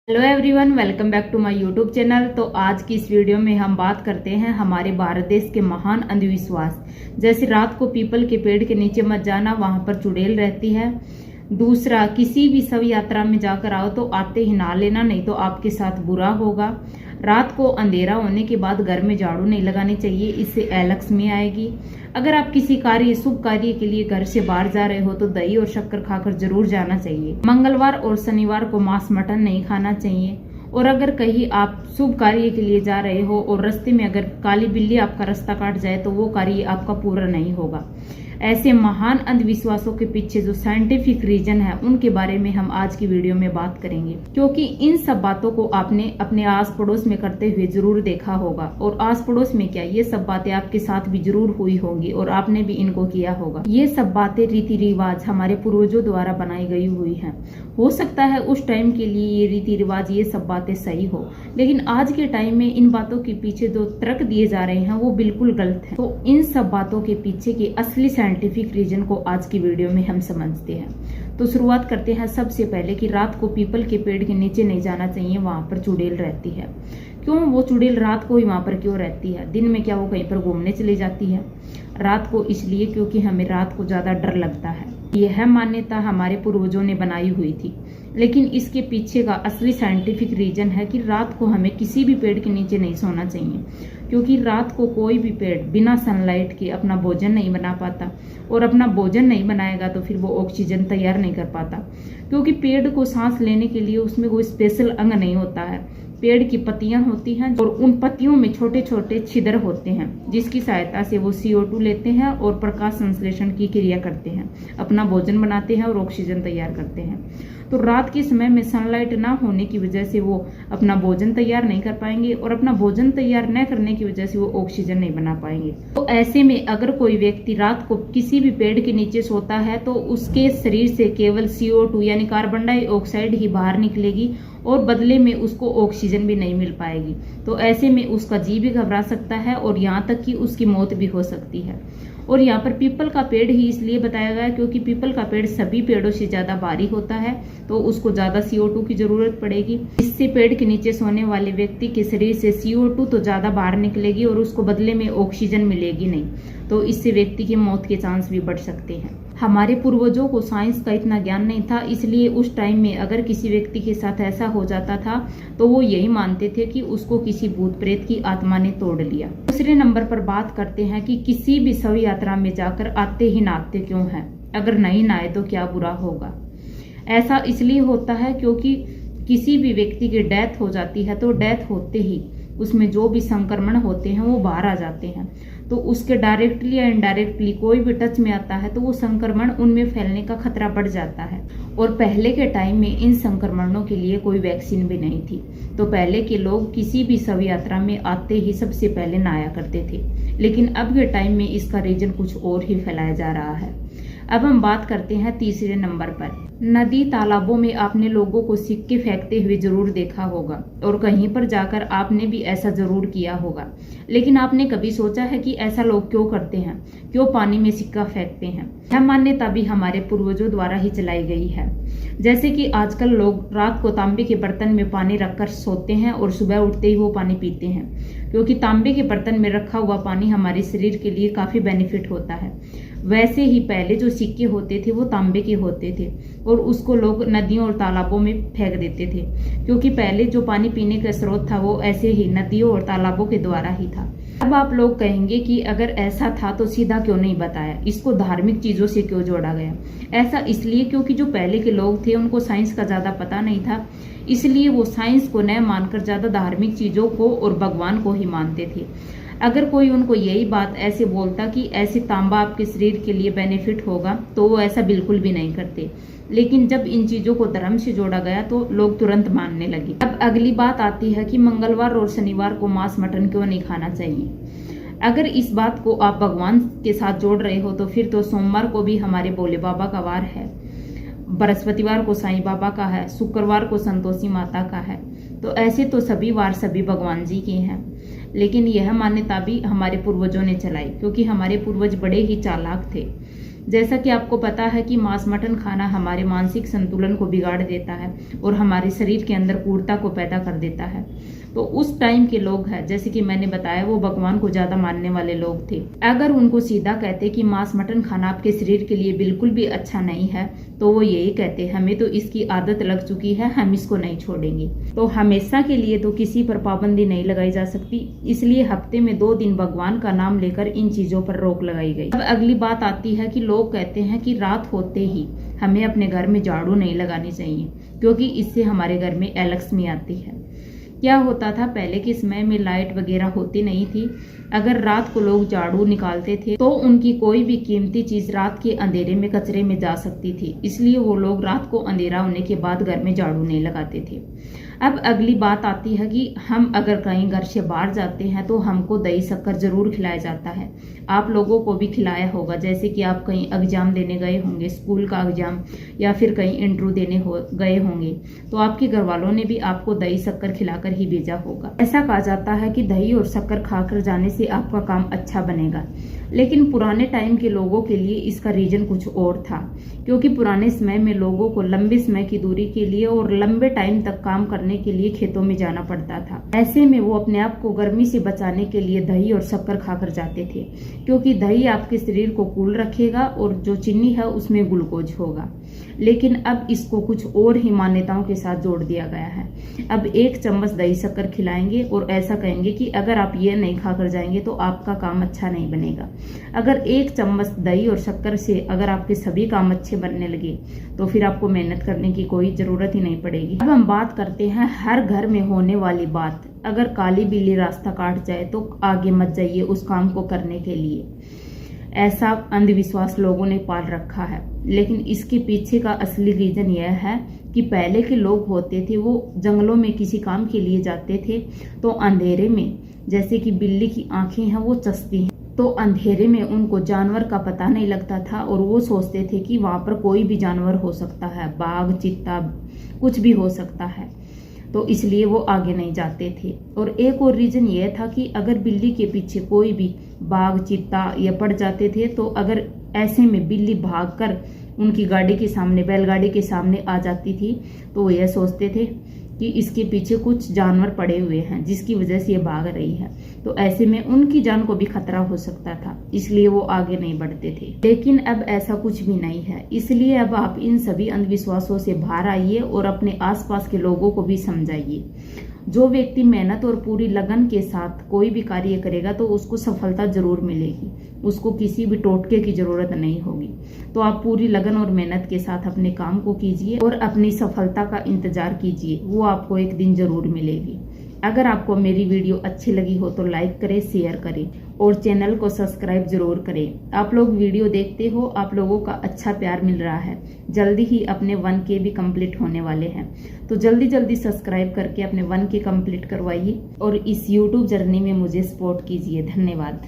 Hello everyone, welcome back to my YouTube channel. तो आज की इस वीडियो में हम बात करते हैं हमारे भारत देश के महान अंधविश्वास, जैसे रात को पीपल के पेड़ के नीचे मत जाना, वहां पर चुड़ैल रहती है। दूसरा, किसी भी शव यात्रा में जाकर आओ तो आते ही नहा लेना, नहीं तो आपके साथ बुरा होगा। रात को अंधेरा होने के बाद घर में झाड़ू नहीं लगानी चाहिए, इससे अलक्ष्मी आएगी। अगर आप किसी शुभ कार्य के लिए घर से बाहर जा रहे हो तो दही और शक्कर खाकर जरूर जाना चाहिए। मंगलवार और शनिवार को मांस मटन नहीं खाना चाहिए। और अगर कहीं आप शुभ कार्य के लिए जा रहे हो और रास्ते में अगर काली बिल्ली आपका रास्ता काट जाए तो वो कार्य आपका पूरा नहीं होगा। ऐसे महान अंधविश्वासों के पीछे जो साइंटिफिक रीजन है उनके बारे में हम आज की वीडियो में बात करेंगे, क्योंकि इन सब बातों को आपने अपने आस पड़ोस में करते हुए जरूर देखा होगा। और आस पड़ोस में क्या, ये सब बातें आपके साथ भी जरूर हुई होंगी और आपने भी इनको किया होगा। ये सब बातें रीति रिवाज हमारे पूर्वजों द्वारा बनाई गई हुई है। हो सकता है उस टाइम के लिए ये रीति रिवाज, ये सब बातें सही हो, लेकिन आज के टाइम में इन बातों के पीछे जो तर्क दिए जा रहे हैं वो बिल्कुल गलत है। तो इन सब बातों के पीछे की असली साइंटिफिक रीजन को आज की वीडियो में हम समझते हैं। तो शुरुआत करते हैं सबसे पहले कि रात को पीपल के पेड़ के नीचे नहीं जाना चाहिए, वहां पर चुड़ैल रहती है। क्यों वो चुड़ैल रात को ही वहां पर क्यों रहती है? दिन में क्या वो कहीं पर घूमने चली जाती है? रात को इसलिए क्योंकि हमें रात को ज्यादा डर लगता है। यह मान्यता हमारे पूर्वजों ने बनाई हुई थी, लेकिन इसके पीछे का असली साइंटिफिक रीजन है कि रात को हमें किसी भी पेड़ के नीचे नहीं सोना चाहिए, क्योंकि रात को कोई भी पेड़ बिना सनलाइट के अपना भोजन नहीं बना पाता, और अपना भोजन नहीं बनाएगा तो फिर वो ऑक्सीजन तैयार नहीं कर पाता, क्योंकि पेड़ को सांस लेने के लिए उसमें कोई स्पेशल अंग नहीं होता है। पेड़ की पत्तियां होती हैं और उन पत्तियों में छोटे छोटे छिद्र होते हैं, जिसकी सहायता से वो CO2 लेते हैं और प्रकाश संश्लेषण की क्रिया करते हैं, अपना भोजन बनाते हैं और ऑक्सीजन तैयार करते हैं। तो रात के समय में सनलाइट ना होने की वजह से वो अपना भोजन तैयार नहीं कर पाएंगे, और अपना भोजन तैयार न करने की वजह से वो ऑक्सीजन नहीं बना पाएंगे। तो ऐसे में अगर कोई व्यक्ति रात को किसी भी पेड़ के नीचे सोता है तो उसके शरीर से केवल CO2 यानी कार्बन डाइऑक्साइड ही बाहर निकलेगी, और बदले में उसको ऑक्सीजन भी नहीं मिल पाएगी। तो ऐसे में उसका जी भी घबरा सकता है और यहाँ तक कि उसकी मौत भी हो सकती है। और यहाँ पर पीपल का पेड़ ही इसलिए बताया गया क्योंकि पीपल का पेड़ सभी पेड़ों से ज्यादा भारी होता है, तो उसको ज्यादा CO2 की जरूरत पड़ेगी। इससे पेड़ के नीचे सोने वाले व्यक्ति के शरीर से CO2 तो ज्यादा बाहर निकलेगी और उसको बदले में ऑक्सीजन मिलेगी नहीं, तो इससे व्यक्ति की मौत के चांस भी बढ़ सकते हैं। हमारे पूर्वजों को साइंस का इतना ज्ञान नहीं था, इसलिए उस टाइम में अगर किसी व्यक्ति के साथ ऐसा हो जाता था तो वो यही मानते थे कि उसको किसी भूत प्रेत की आत्मा ने तोड़ लिया। दूसरे नंबर पर बात करते हैं कि किसी भी शव यात्रा में जाकर आते ही नहाते क्यों हैं? अगर नहीं नहाए तो क्या बुरा होगा? ऐसा इसलिए होता है क्योंकि किसी भी व्यक्ति की डेथ हो जाती है तो डेथ होते ही उसमें जो भी संक्रमण होते हैं वो बाहर आ जाते हैं, तो उसके डायरेक्टली या इनडायरेक्टली कोई भी टच में आता है तो वो संक्रमण उनमें फैलने का खतरा बढ़ जाता है। और पहले के टाइम में इन संक्रमणों के लिए कोई वैक्सीन भी नहीं थी, तो पहले के लोग किसी भी शव यात्रा में आते ही सबसे पहले नहाया करते थे। लेकिन अब के टाइम में इसका रीजन कुछ और ही फैलाया जा रहा है। अब हम बात करते हैं तीसरे नंबर पर। नदी तालाबों में आपने लोगों को सिक्के फेंकते हुए जरूर देखा होगा, और कहीं पर जाकर आपने भी ऐसा जरूर किया होगा, लेकिन आपने कभी सोचा है कि ऐसा लोग क्यों करते हैं, क्यों पानी में सिक्का फेंकते हैं? यह मान्यता भी हमारे पूर्वजों द्वारा ही चलाई गई है। जैसे कि आजकल लोग रात को तांबे के बर्तन में पानी रखकर सोते हैं और सुबह उठते ही वो पानी पीते हैं, क्योंकि तांबे के बर्तन में रखा हुआ पानी हमारे शरीर के लिए काफी बेनिफिट होता है। वैसे ही पहले जो सिक्के होते थे वो तांबे के होते थे, और उसको लोग नदियों और तालाबों में फेंक देते थे, क्योंकि पहले जो पानी पीने का स्रोत था वो ऐसे ही नदियों और तालाबों के द्वारा ही था। अब आप लोग कहेंगे कि अगर ऐसा था तो सीधा क्यों नहीं बताया, इसको धार्मिक चीजों से क्यों जोड़ा गया? ऐसा इसलिए क्योंकि जो पहले के लोग थे उनको साइंस का ज्यादा पता नहीं था, इसलिए वो साइंस को न मानकर ज्यादा धार्मिक चीजों को और भगवान को ही मानते थे। अगर कोई उनको यही बात ऐसे बोलता कि ऐसे तांबा आपके शरीर के लिए बेनिफिट होगा, तो वो ऐसा बिल्कुल भी नहीं करते। लेकिन जब इन चीजों को धर्म से जोड़ा गया तो लोग तुरंत मानने लगे। अब अगली बात आती है कि मंगलवार और शनिवार को मांस मटन क्यों नहीं खाना चाहिए। अगर इस बात को आप भगवान के साथ जोड़ रहे हो तो फिर तो सोमवार को भी हमारे भोले बाबा का वार है, बृहस्पतिवार को साईं बाबा का है, शुक्रवार को संतोषी माता का है। तो ऐसे तो सभी वार सभी भगवान जी के हैं, लेकिन यह मान्यता भी हमारे पूर्वजों ने चलाई, क्योंकि हमारे पूर्वज बड़े ही चालाक थे। जैसा कि आपको पता है कि मांस मटन खाना हमारे मानसिक संतुलन को बिगाड़ देता है और हमारे शरीर के अंदर क्रूरता को पैदा कर देता है। तो उस टाइम के लोग हैं, जैसे कि मैंने बताया, वो भगवान को ज्यादा मानने वाले लोग थे। अगर उनको सीधा कहते कि मांस मटन खाना आपके शरीर के लिए बिल्कुल भी अच्छा नहीं है, तो वो यही कहते हमें तो इसकी आदत लग चुकी है, हम इसको नहीं छोड़ेंगे। तो हमेशा के लिए तो किसी पर पाबंदी नहीं लगाई जा सकती, इसलिए हफ्ते में 2 दिन भगवान का नाम लेकर इन चीजों पर रोक लगाई गई। अब अगली बात आती है कि लोग कहते हैं कि रात होते ही हमें अपने घर में झाड़ू नहीं लगानी चाहिए, क्योंकि इससे हमारे घर में अलक्ष्मी आती है। क्या होता था, पहले के समय में लाइट वगैरह होती नहीं थी। अगर रात को लोग झाड़ू निकालते थे तो उनकी कोई भी कीमती चीज रात के अंधेरे में कचरे में जा सकती थी, इसलिए वो लोग रात को अंधेरा होने के बाद घर में झाड़ू नहीं लगाते थे। अब अगली बात आती है कि हम अगर कहीं घर से बाहर जाते हैं तो हमको दही शक्कर जरूर खिलाया जाता है। आप लोगों को भी खिलाया होगा, जैसे कि आप कहीं एग्जाम देने गए होंगे, स्कूल का एग्जाम, या फिर कहीं इंटरव्यू देने गए होंगे, तो आपके घर वालों ने भी आपको दही शक्कर खिलाकर ही भेजा होगा। ऐसा कहा जाता है कि दही और शक्कर खाकर जाने से आपका काम अच्छा बनेगा। लेकिन पुराने टाइम के लोगों के लिए इसका रीजन कुछ और था, क्योंकि पुराने समय में लोगों को लंबे समय की दूरी के लिए और लंबे टाइम तक काम करने के लिए खेतों में जाना पड़ता था। ऐसे में वो अपने आप को गर्मी से बचाने के लिए दही और शक्कर खाकर जाते थे, क्योंकि दही आपके शरीर को कूल रखेगा और जो चीनी है उसमें ग्लूकोज होगा। लेकिन अब इसको कुछ और ही मान्यताओं के साथ जोड़ दिया गया है। अब 1 चम्मच दही शक्कर खिलाएंगे और ऐसा कहेंगे कि अगर आप ये नहीं खाकर जाएंगे तो आपका काम अच्छा नहीं बनेगा। अगर 1 चम्मच दही और शक्कर से अगर आपके सभी काम अच्छे बनने लगे तो फिर आपको मेहनत करने की कोई जरूरत ही नहीं पड़ेगी। अब हम बात करते हैं हर घर में होने वाली बात। अगर काली बिल्ली रास्ता काट जाए तो आगे मत जाइए उस काम को करने के लिए। ऐसा अंधविश्वास लोगों ने पाल रखा है, लेकिन इसके पीछे का असली रीजन यह है कि पहले के लोग होते थे, वो जंगलों में किसी काम के लिए जाते थे तो अंधेरे में, जैसे कि बिल्ली की आंखें हैं वो चसती हैं, तो अंधेरे में उनको जानवर का पता नहीं लगता था और वो सोचते थे कि वहां पर कोई भी जानवर हो सकता है, बाघ, चीता, कुछ भी हो सकता है, तो इसलिए वो आगे नहीं जाते थे। और एक और रीजन ये था कि अगर बिल्ली के पीछे कोई भी बाघ, चीता ये पड़ जाते थे, तो अगर ऐसे में बिल्ली भागकर उनकी गाड़ी के सामने, बैलगाड़ी के सामने आ जाती थी, तो वो यह सोचते थे कि इसके पीछे कुछ जानवर पड़े हुए हैं जिसकी वजह से ये भाग रही है, तो ऐसे में उनकी जान को भी खतरा हो सकता था, इसलिए वो आगे नहीं बढ़ते थे। लेकिन अब ऐसा कुछ भी नहीं है, इसलिए अब आप इन सभी अंधविश्वासों से बाहर आइए और अपने आसपास के लोगों को भी समझाइए। जो व्यक्ति मेहनत और पूरी लगन के साथ कोई भी कार्य करेगा तो उसको सफलता जरूर मिलेगी, उसको किसी भी टोटके की जरूरत नहीं होगी। तो आप पूरी लगन और मेहनत के साथ अपने काम को कीजिए और अपनी सफलता का इंतजार कीजिए, वो आपको एक दिन जरूर मिलेगी। अगर आपको मेरी वीडियो अच्छी लगी हो तो लाइक करें, शेयर करें और चैनल को सब्सक्राइब जरूर करें। आप लोग वीडियो देखते हो, आप लोगों का अच्छा प्यार मिल रहा है। जल्दी ही अपने 1K भी कंप्लीट होने वाले हैं, तो जल्दी जल्दी सब्सक्राइब करके अपने 1K कंप्लीट करवाइए और इस यूट्यूब जर्नी में मुझे सपोर्ट कीजिए। धन्यवाद।